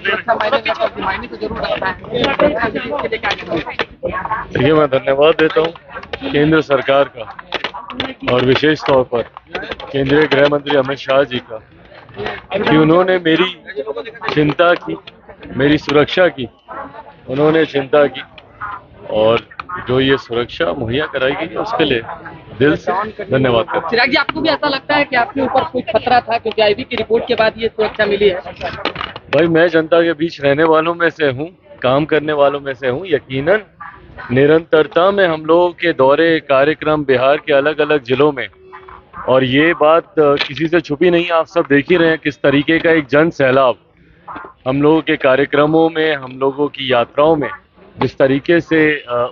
सुरक्षा मायने तो जरूर रखता है। इसके लिए क्या कहेंगे? देखिए, मैं धन्यवाद देता हूँ केंद्र सरकार का और विशेष तौर पर केंद्रीय गृह मंत्री अमित शाह जी का कि उन्होंने मेरी चिंता की, मेरी सुरक्षा की, उन्होंने चिंता की और जो ये सुरक्षा मुहैया कराई गई है उसके लिए दिल से धन्यवाद करता हूं। चिराग जी, आपको भी ऐसा लगता है कि आपके ऊपर कोई खतरा था क्योंकि आईबी की रिपोर्ट के बाद ये सुरक्षा मिली है? भाई, मैं जनता के बीच रहने वालों में से हूँ, काम करने वालों में से हूँ। यकीनन निरंतरता में हम लोगों के दौरे कार्यक्रम बिहार के अलग अलग जिलों में, और ये बात किसी से छुपी नहीं, आप सब देख ही रहे हैं किस तरीके का एक जन सैलाब हम लोगों के कार्यक्रमों में, हम लोगों की यात्राओं में जिस तरीके से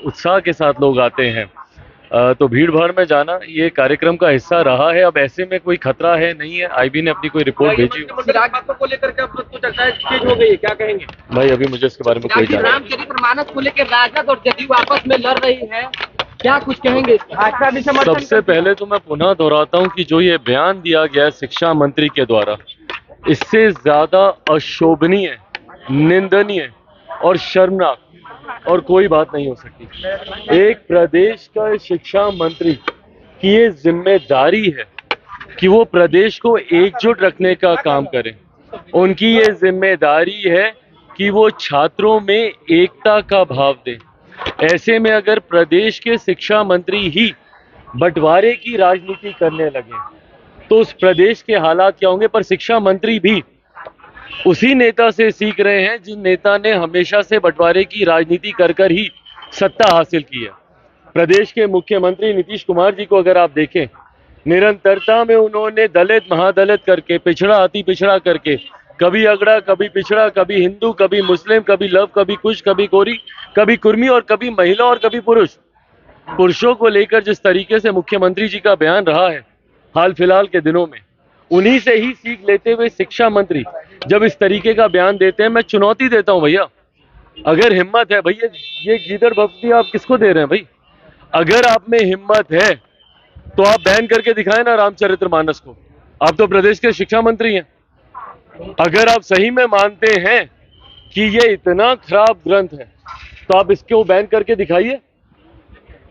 उत्साह के साथ लोग आते हैं, तो भीड़ भाड़ में जाना ये कार्यक्रम का हिस्सा रहा है। अब ऐसे में कोई खतरा है नहीं है। आईबी ने अपनी कोई रिपोर्ट भेजी को लेकर के चर्चा तेज हो गई है, क्या कहेंगे? भाई, अभी मुझे इसके बारे में कोई जानकारी। रामचरितमानस को लेकर राजद और जदयू आपस में लड़ रही है, क्या कुछ कहेंगे? सबसे पहले तो मैं पुनः दोहराता हूं कि जो ये बयान दिया गया है शिक्षा मंत्री के द्वारा, इससे ज्यादा अशोभनीय, निंदनीय और शर्मनाक और कोई बात नहीं हो सकती। एक प्रदेश का शिक्षा मंत्री की ये जिम्मेदारी है कि वो प्रदेश को एकजुट रखने का काम करें। उनकी ये जिम्मेदारी है कि वो छात्रों में एकता का भाव दें। ऐसे में अगर प्रदेश के शिक्षा मंत्री ही बंटवारे की राजनीति करने लगे तो उस प्रदेश के हालात क्या होंगे। पर शिक्षा मंत्री भी उसी नेता से सीख रहे हैं जिन नेता ने हमेशा से बंटवारे की राजनीति कर कर ही सत्ता हासिल की है। प्रदेश के मुख्यमंत्री नीतीश कुमार जी को अगर आप देखें, निरंतरता में उन्होंने दलित महादलित करके, पिछड़ा अति पिछड़ा करके, कभी अगड़ा, कभी पिछड़ा, कभी हिंदू, कभी मुस्लिम, कभी लव, कभी कुश, कभी गोरी, कभी कुर्मी और कभी महिला और कभी पुरुष, पुरुषों को लेकर जिस तरीके से मुख्यमंत्री जी का बयान रहा है हाल फिलहाल के दिनों में, उन्हीं से ही सीख लेते हुए शिक्षा मंत्री जब इस तरीके का बयान देते हैं, मैं चुनौती देता हूं भैया, अगर हिम्मत है भैया, ये गीदड़ भक्ति आप किसको दे रहे हैं भाई? अगर आप में हिम्मत है तो आप बैन करके दिखाएं ना रामचरितमानस को। आप तो प्रदेश के शिक्षा मंत्री हैं। अगर आप सही में मानते हैं कि ये इतना खराब ग्रंथ है तो आप इसको बैन करके दिखाइए।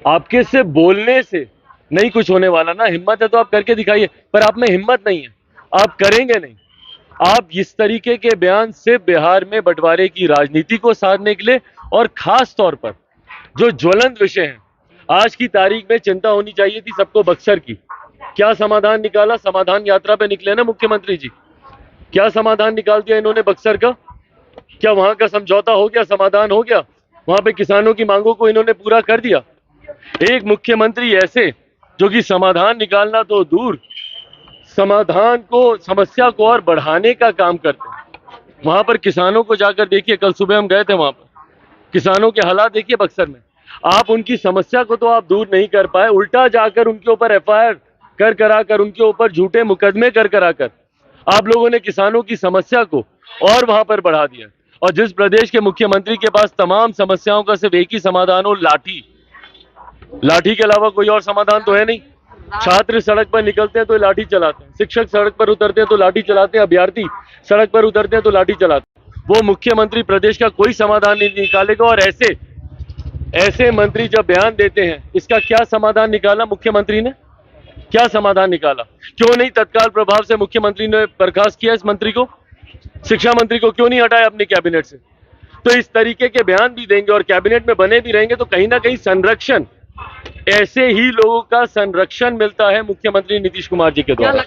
आपके से बोलने से नहीं कुछ होने वाला ना। हिम्मत है तो आप करके दिखाइए, पर आप में हिम्मत नहीं है, आप करेंगे नहीं। आप इस तरीके के बयान से बिहार में बंटवारे की राजनीति को साधने के लिए, और खास तौर पर जो ज्वलंत विषय है, आज की तारीख में चिंता होनी चाहिए थी सबको बक्सर की। क्या समाधान निकाला? समाधान यात्रा पे निकले ना मुख्यमंत्री जी, क्या समाधान निकाल दिया इन्होंने बक्सर का? क्या वहां का समझौता हो गया, समाधान हो गया? वहां पे किसानों की मांगों को इन्होंने पूरा कर दिया? एक मुख्यमंत्री ऐसे जो कि समाधान निकालना तो दूर, समाधान को, समस्या को और बढ़ाने का काम करते हैं। वहां पर किसानों को जाकर देखिए, कल सुबह हम गए थे वहां पर, किसानों के हालात देखिए बक्सर में। आप उनकी समस्या को तो आप दूर नहीं कर पाए, उल्टा जाकर उनके ऊपर एफआईआर कर कराकर, उनके ऊपर झूठे मुकदमे कर कराकर आप लोगों ने किसानों की समस्या को और वहां पर बढ़ा दिया। और जिस प्रदेश के मुख्यमंत्री के पास तमाम समस्याओं का सिर्फ एक ही समाधान हो, लाठी, लाठी के अलावा कोई और समाधान तो है नहीं। छात्र सड़क पर निकलते हैं तो लाठी चलाते हैं, शिक्षक सड़क पर उतरते हैं तो लाठी चलाते हैं, अभ्यर्थी सड़क पर उतरते हैं तो लाठी चलाते हैं। वो मुख्यमंत्री प्रदेश का कोई समाधान नहीं निकालेगा। और ऐसे मंत्री जब बयान देते हैं, इसका क्या समाधान निकाला मुख्यमंत्री ने? क्या समाधान निकाला? क्यों नहीं तत्काल प्रभाव से मुख्यमंत्री ने बर्खास्त किया इस मंत्री को? शिक्षा मंत्री को क्यों नहीं हटाया अपने कैबिनेट से? तो इस तरीके के बयान भी देंगे और कैबिनेट में बने भी रहेंगे तो कहीं ना कहीं संरक्षण, ऐसे ही लोगों का संरक्षण मिलता है मुख्यमंत्री नीतीश कुमार जी के द्वारा।